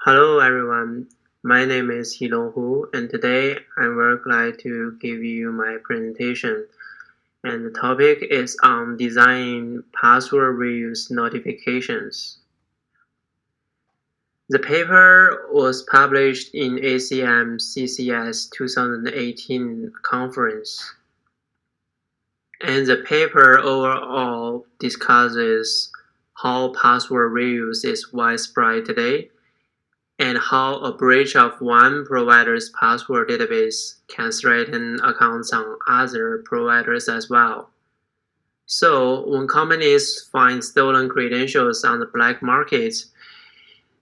Hello everyone, my name is Hilong Hu, and today I'm very glad to give you my presentation. And the topic is on designing password reuse notifications. The paper was published in ACM CCS 2018 conference, and the paper overall discusses how password reuse is widespread today and how a breach of one provider's password database can threaten accounts on other providers as well. So, when companies find stolen credentials on the black market,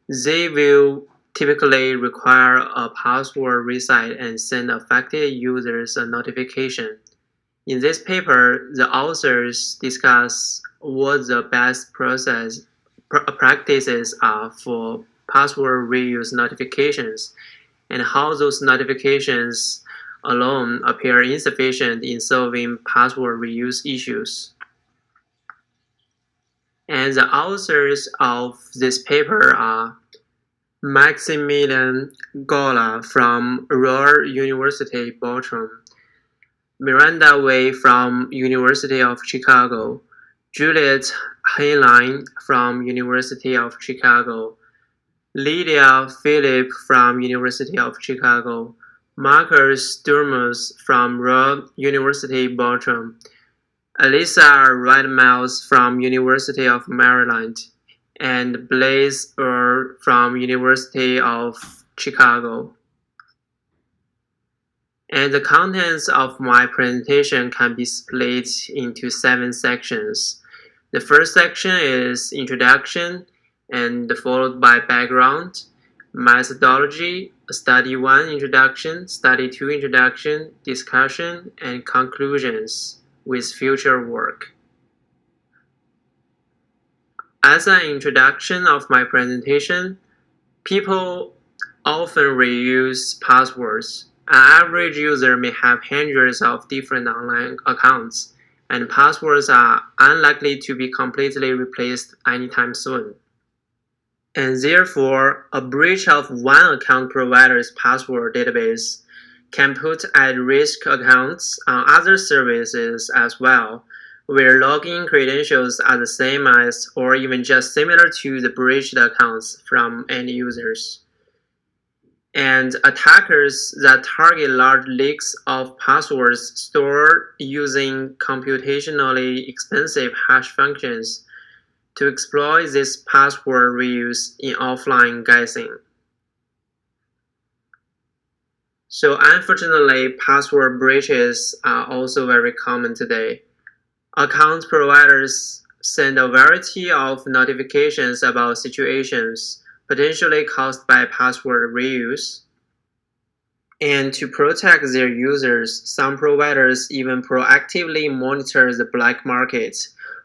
they will typically require a password reset and send affected users a notification. In this paper, the authors discuss what the best practices are for password reuse notifications and how those notifications alone appear insufficient in solving password reuse issues. And the authors of this paper are Maximilian Gola from Ruhr University Bochum, Miranda Wei from University of Chicago, Juliet Heinlein from University of Chicago, Lydia Philipp from University of Chicago, Marcus Sturmus from Ruhr University Bochum, Alyssa Rydmels from University of Maryland, and Blaise Earl from University of Chicago. And the contents of my presentation can be split into 7 sections. The first section is introduction and followed by background, methodology, study 1 introduction, study 2 introduction, discussion, and conclusions with future work. As an introduction of my presentation, people often reuse passwords. An average user may have hundreds of different online accounts, and passwords are unlikely to be completely replaced anytime soon. And therefore, a breach of one account provider's password database can put at risk accounts on other services as well, where login credentials are the same as or even just similar to the breached accounts from end users. And attackers that target large leaks of passwords stored using computationally expensive hash functions to exploit this password reuse in offline guessing. So unfortunately, password breaches are also very common today. Account providers send a variety of notifications about situations potentially caused by password reuse. And to protect their users, some providers even proactively monitor the black market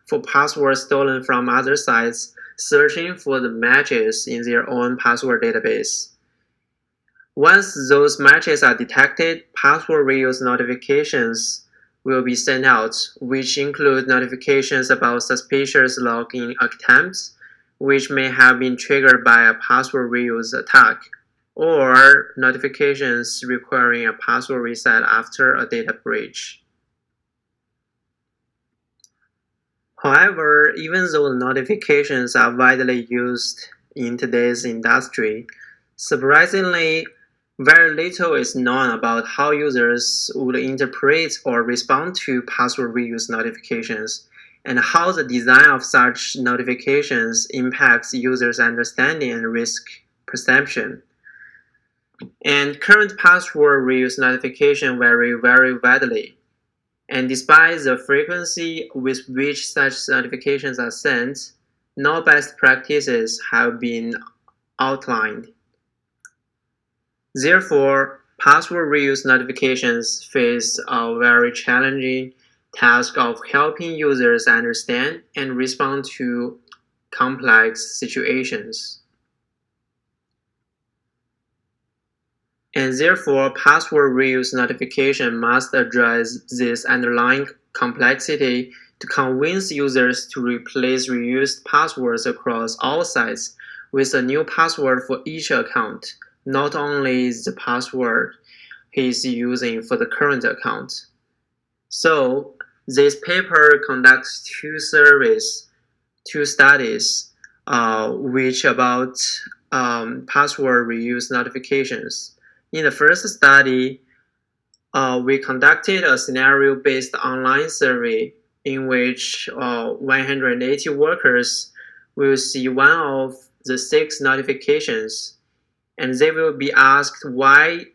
for passwords stolen from other sites, searching for the matches in their own password database. Once those matches are detected, password reuse notifications will be sent out, which include notifications about suspicious login attempts, which may have been triggered by a password reuse attack, or notifications requiring a password reset after a data breach. However, even though notifications are widely used in today's industry, surprisingly, very little is known about how users would interpret or respond to password reuse notifications, and how the design of such notifications impacts users' understanding and risk perception. And current password reuse notifications vary very widely. And despite the frequency with which such notifications are sent, no best practices have been outlined. Therefore, password reuse notifications face a very challenging task of helping users understand and respond to complex situations. And therefore, password reuse notification must address this underlying complexity to convince users to replace reused passwords across all sites with a new password for each account, not only the password he's using for the current account. So this paper conducts two studies, which about password reuse notifications. In the first study, we conducted a scenario-based online survey in which 180 workers will see one of the 6 notifications, and they will be asked why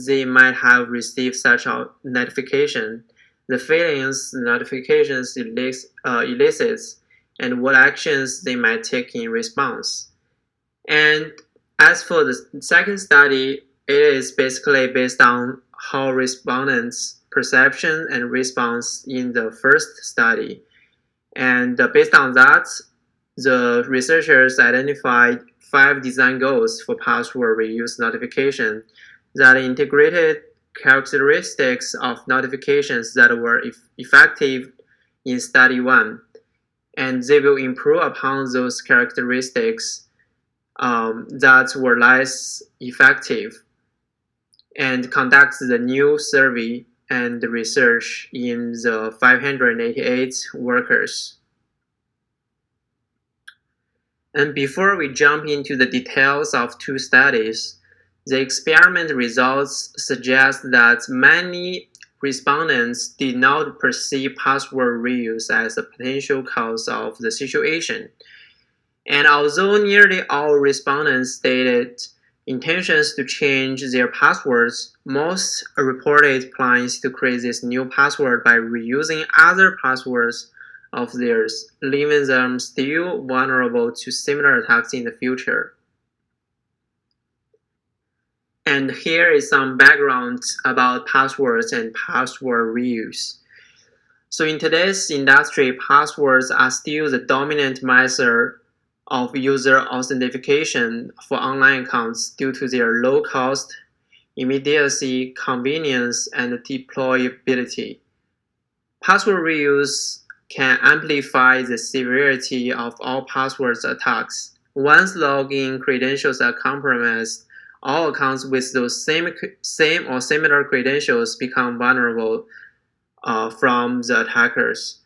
they might have received such a notification, the feelings the notifications elicits, and what actions they might take in response. And as for the second study, it is basically based on how respondents' perception and response in the first study. And based on that, the researchers identified 5 design goals for password reuse notification that integrated characteristics of notifications that were effective in study 1. And they will improve upon those characteristics that were less effective and conduct the new survey and research in the 588 workers. And before we jump into the details of 2 studies, the experiment results suggest that many respondents did not perceive password reuse as a potential cause of the situation. And although nearly all respondents stated intentions to change their passwords, most reported plans to create this new password by reusing other passwords of theirs, leaving them still vulnerable to similar attacks in the future. And here is some background about passwords and password reuse. So in today's industry, passwords are still the dominant method of user authentication for online accounts due to their low cost, immediacy, convenience, and deployability. Password reuse can amplify the severity of all passwords attacks. Once login credentials are compromised, all accounts with those same or similar credentials become vulnerable from the attackers.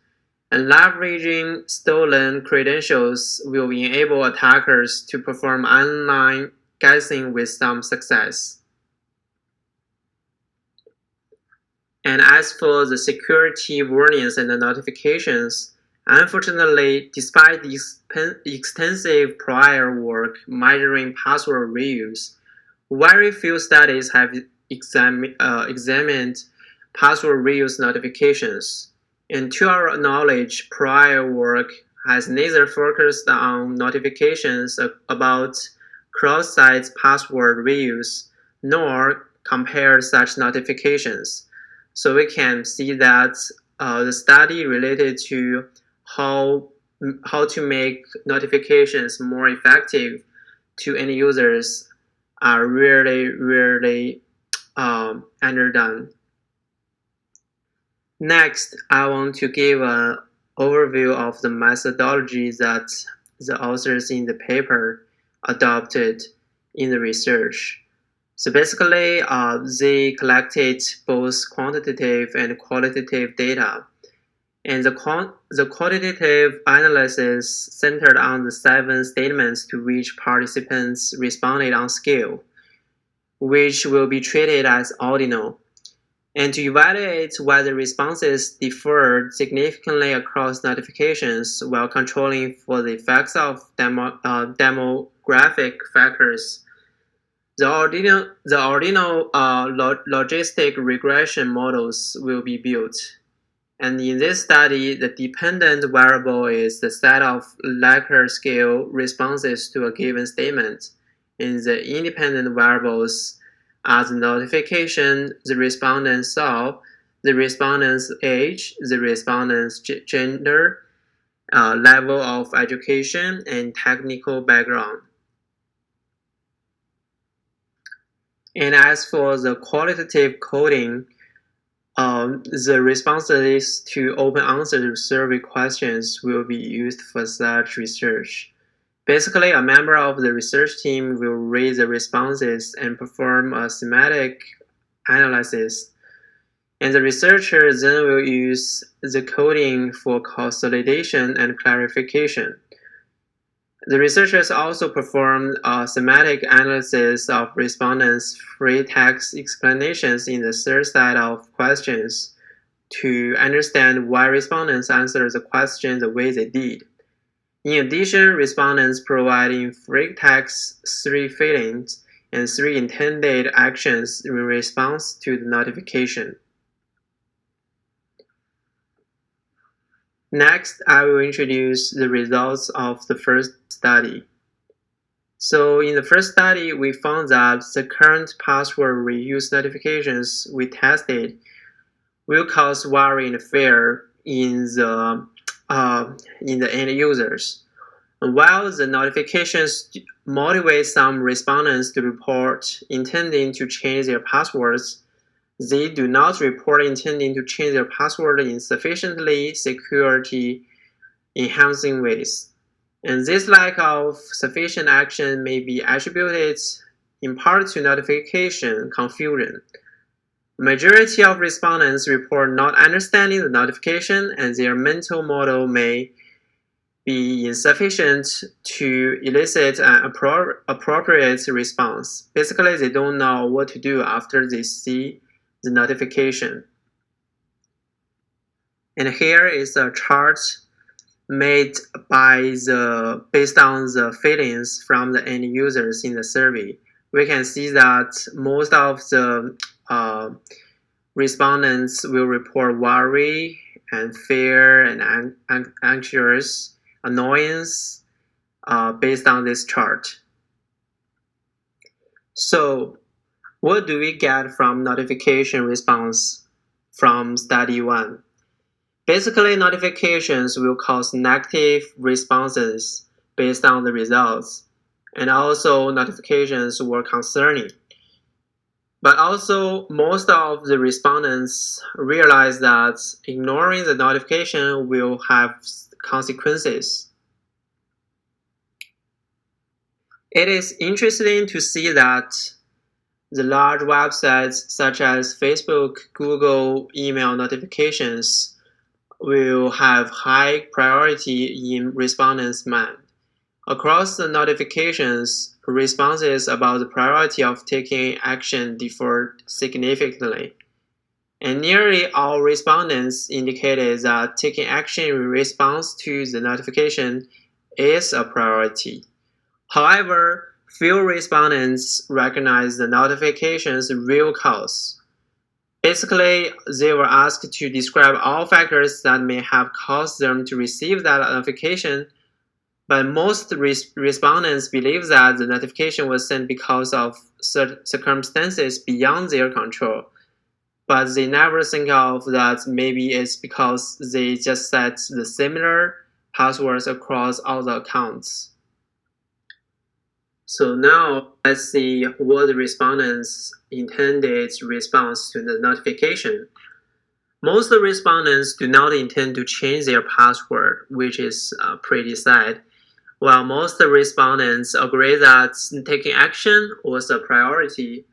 And leveraging stolen credentials will enable attackers to perform online guessing with some success. And as for the security warnings and the notifications, unfortunately, despite extensive prior work measuring password reuse, very few studies have examined password reuse notifications. And to our knowledge, prior work has neither focused on notifications about cross-site password reuse nor compared such notifications. So we can see that the study related to how to make notifications more effective to end users are really underdone. Next, I want to give an overview of the methodology that the authors in the paper adopted in the research. So basically, they collected both quantitative and qualitative data. And the qualitative analysis centered on the 7 statements to which participants responded on scale, which will be treated as ordinal. And to evaluate whether responses differed significantly across notifications while controlling for the effects of demographic factors. The ordinal logistic regression models will be built. And in this study, the dependent variable is the set of Likert scale responses to a given statement, and the independent variables are the notification the respondent saw, the respondent's age, the respondent's gender, level of education, and technical background. And as for the qualitative coding, the responses to open answer survey questions will be used for such research. Basically, a member of the research team will read the responses and perform a semantic analysis, and the researcher then will use the coding for consolidation and clarification. The researchers also performed a semantic analysis of respondents' free text explanations in the third set of questions to understand why respondents answered the question the way they did. In addition, respondents provide in free text 3 feelings and 3 intended actions in response to the notification. Next, I will introduce the results of the first study. So in the first study, we found that the current password reuse notifications we tested will cause worry and fear in the end users. While the notifications motivate some respondents to report intending to change their passwords, they do not report intending to change their password in sufficiently security-enhancing ways. And this lack of sufficient action may be attributed in part to notification confusion. Majority of respondents report not understanding the notification, and their mental model may be insufficient to elicit an appropriate response. Basically, they don't know what to do after they see the notification. And here is a chart made based on the feelings from the end users in the survey. We can see that most of the respondents will report worry and fear and anxious annoyance based on this chart. So what do we get from notification response from study 1? Basically, notifications will cause negative responses based on the results, and also notifications were concerning. But also, most of the respondents realize that ignoring the notification will have consequences. It is interesting to see that the large websites such as Facebook, Google email notifications will have high priority in respondents' mind. Across the notifications, responses about the priority of taking action differed significantly, and nearly all respondents indicated that taking action in response to the notification is a priority. However, few respondents recognize the notification's real cause. Basically, they were asked to describe all factors that may have caused them to receive that notification, but most respondents believe that the notification was sent because of circumstances beyond their control, but they never think of that maybe it's because they just set the similar passwords across all the accounts. So now let's see what the respondents' intended response to the notification. Most respondents do not intend to change their password, which is pretty sad, while most respondents agree that taking action was a priority.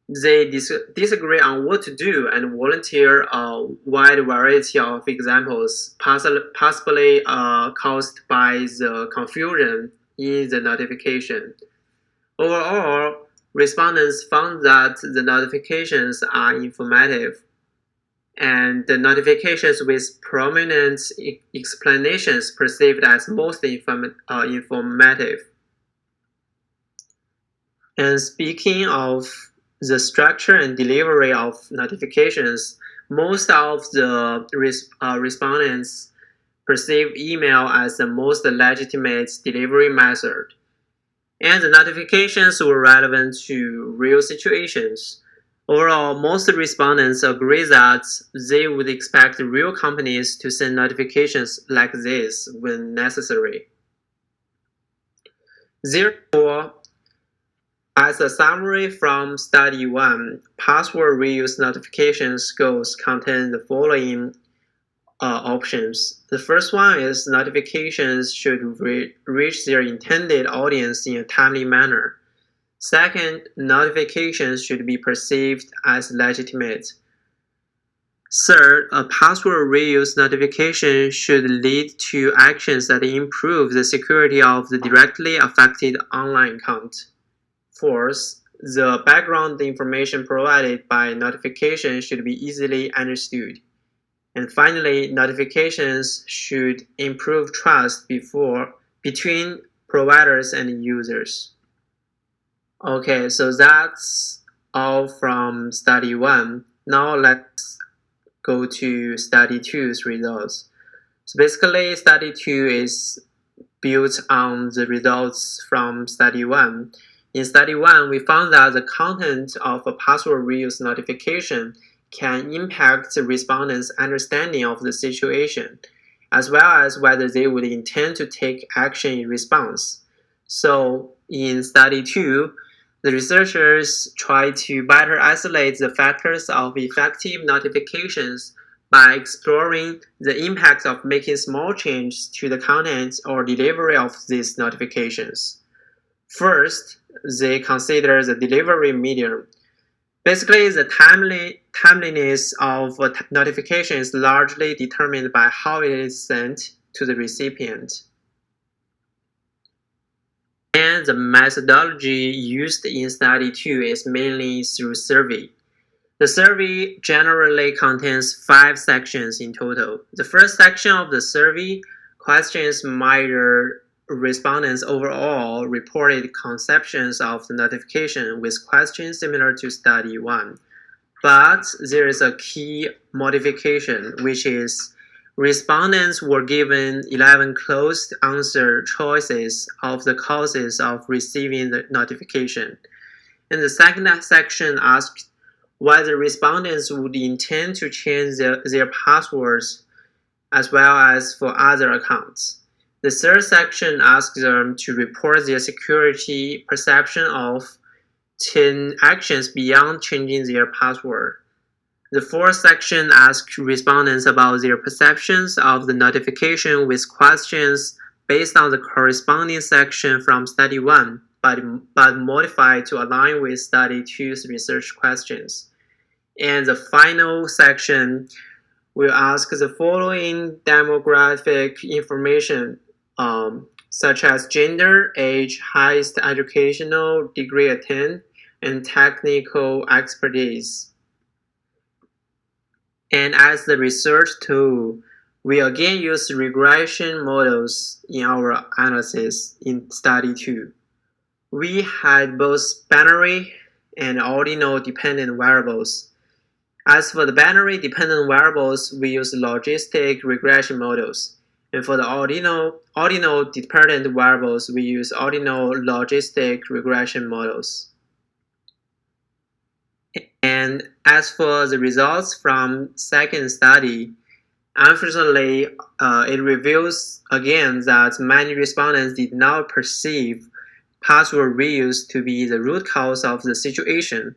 They disagree on what to do and volunteer a wide variety of examples, possibly caused by the confusion in the notification. Overall, respondents found that the notifications are informative, and the notifications with prominent explanations perceived as most informative. And speaking of the structure and delivery of notifications, most of the respondents perceive email as the most legitimate delivery method, and the notifications were relevant to real situations. Overall, most respondents agree that they would expect real companies to send notifications like this when necessary. Therefore, as a summary from Study 1, password reuse notifications goals contain the following options. The first one is notifications should reach their intended audience in a timely manner. Second, notifications should be perceived as legitimate. Third, a password reuse notification should lead to actions that improve the security of the directly affected online account. Fourth, the background information provided by notification should be easily understood. And finally, notifications should improve trust between providers and users. Okay, so that's all from study 1. Now let's go to study 2's results. So basically, study 2 is built on the results from study 1. In study 1, we found that the content of a password reuse notification can impact the respondents' understanding of the situation, as well as whether they would intend to take action in response. So in study 2, the researchers try to better isolate the factors of effective notifications by exploring the impact of making small changes to the content or delivery of these notifications. First, they consider the delivery medium. Basically, the timeliness of a notification is largely determined by how it is sent to the recipient. And the methodology used in study 2 is mainly through survey. The survey generally contains 5 sections in total. The first section of the survey questions measure respondents' overall reported conceptions of the notification with questions similar to study 1. But there is a key modification, which is respondents were given 11 closed answer choices of the causes of receiving the notification. And the second section asked whether respondents would intend to change their passwords as well as for other accounts. The third section asks them to report their security perception of 10 actions beyond changing their password. The fourth section asks respondents about their perceptions of the notification with questions based on the corresponding section from study 1, but modified to align with study 2's research questions. And the final section will ask the following demographic information, such as gender, age, highest educational degree attained, and technical expertise. And as the research tool, we again use regression models in our analysis in study 2. We had both binary and ordinal dependent variables. As for the binary dependent variables, we use logistic regression models. And for the ordinal dependent variables, we use ordinal logistic regression models. And as for the results from second study, unfortunately, it reveals again that many respondents did not perceive password reuse to be the root cause of the situation.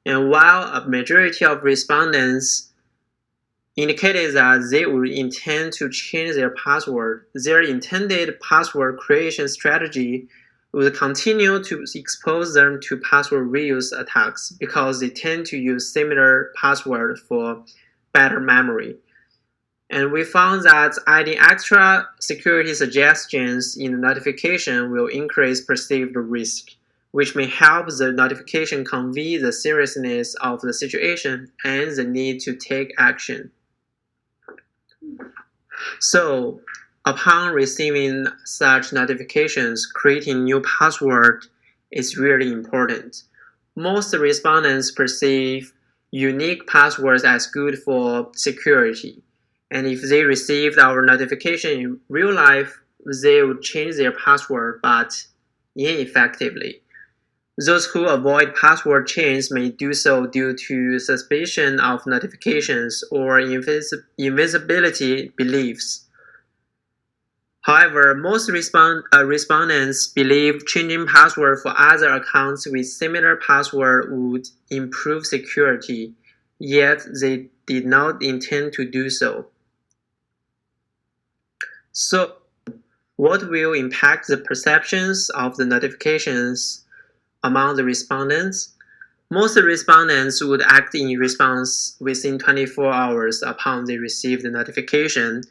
And while a majority of respondents indicated that they would intend to change their password, their intended password creation strategy would continue to expose them to password reuse attacks because they tend to use similar passwords for better memory. And we found that adding extra security suggestions in the notification will increase perceived risk, which may help the notification convey the seriousness of the situation and the need to take action. So, upon receiving such notifications, creating new password is really important. Most respondents perceive unique passwords as good for security. And if they received our notification in real life, they would change their password, but ineffectively. Those who avoid password change may do so due to suspicion of notifications or invisibility beliefs. However, most respondents believe changing password for other accounts with similar password would improve security, yet they did not intend to do so. So, what will impact the perceptions of the notifications among the respondents? Most respondents would act in response within 24 hours upon they receive the notification,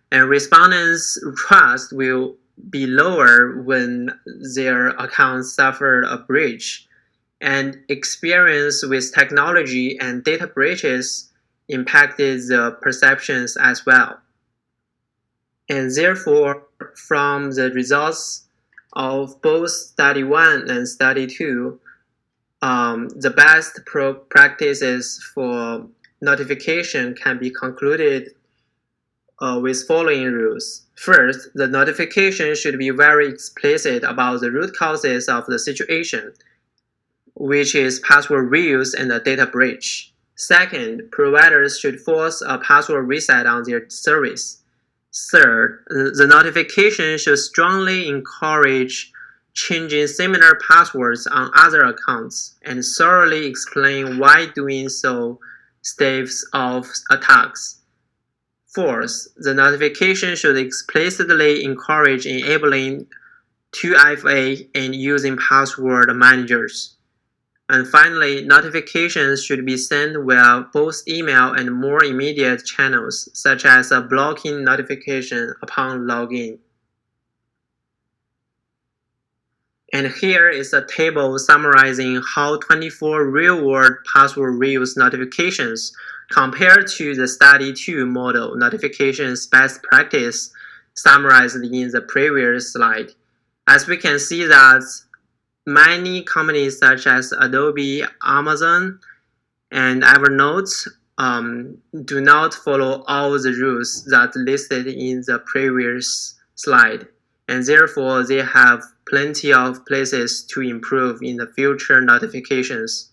and respondents' trust will be lower when their accounts suffer a breach, and experience with technology and data breaches impacted the perceptions as well. And therefore, from the results of both study 1 and study 2, the best practices for notification can be concluded with following rules. First, the notification should be very explicit about the root causes of the situation, which is password reuse and a data breach. Second, providers should force a password reset on their service. Third, the notification should strongly encourage changing similar passwords on other accounts and thoroughly explain why doing so staves off attacks. Fourth, the notification should explicitly encourage enabling 2FA and using password managers. And finally, notifications should be sent via both email and more immediate channels, such as a blocking notification upon login. And here is a table summarizing how 24 real-world password reuse notifications compare to the Study 2 model notifications best practice summarized in the previous slide. As we can see that many companies such as Adobe, Amazon, and Evernote do not follow all the rules that listed in the previous slide, and therefore they have plenty of places to improve in the future notifications.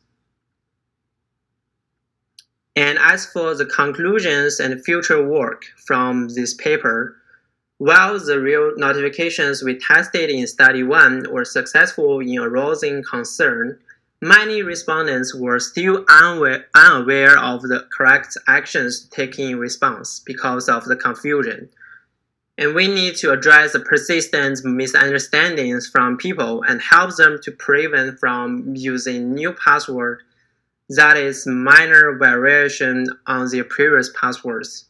And as for the conclusions and future work from this paper, while the real notifications we tested in Study 1 were successful in arousing concern, many respondents were still unaware of the correct actions taken in response because of the confusion. And we need to address the persistent misunderstandings from people and help them to prevent from using new password that is minor variation on their previous passwords.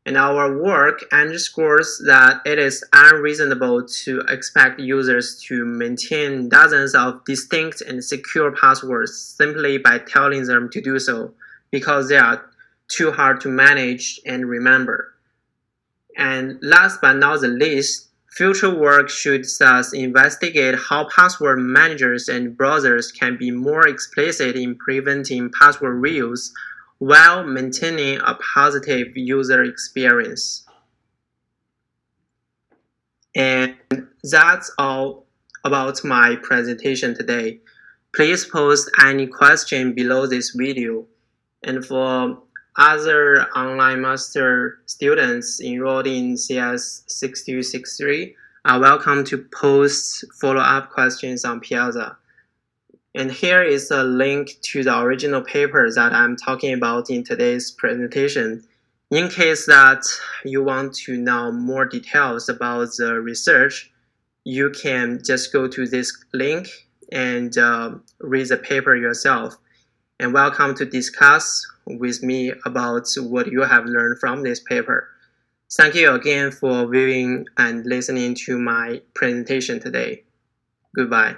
And our work underscores that it is unreasonable to expect users to maintain dozens of distinct and secure passwords simply by telling them to do so, because they are too hard to manage and remember. And last but not the least, future work should thus investigate how password managers and browsers can be more explicit in preventing password reuse while maintaining a positive user experience. And that's all about my presentation today. Please post any question below this video. And for other online master students enrolled in CS 6263 are welcome to post follow-up questions on Piazza. And here is a link to the original paper that I'm talking about in today's presentation. In case that you want to know more details about the research, you can just go to this link and read the paper yourself. And welcome to discuss with me about what you have learned from this paper. Thank you again for viewing and listening to my presentation today. Goodbye.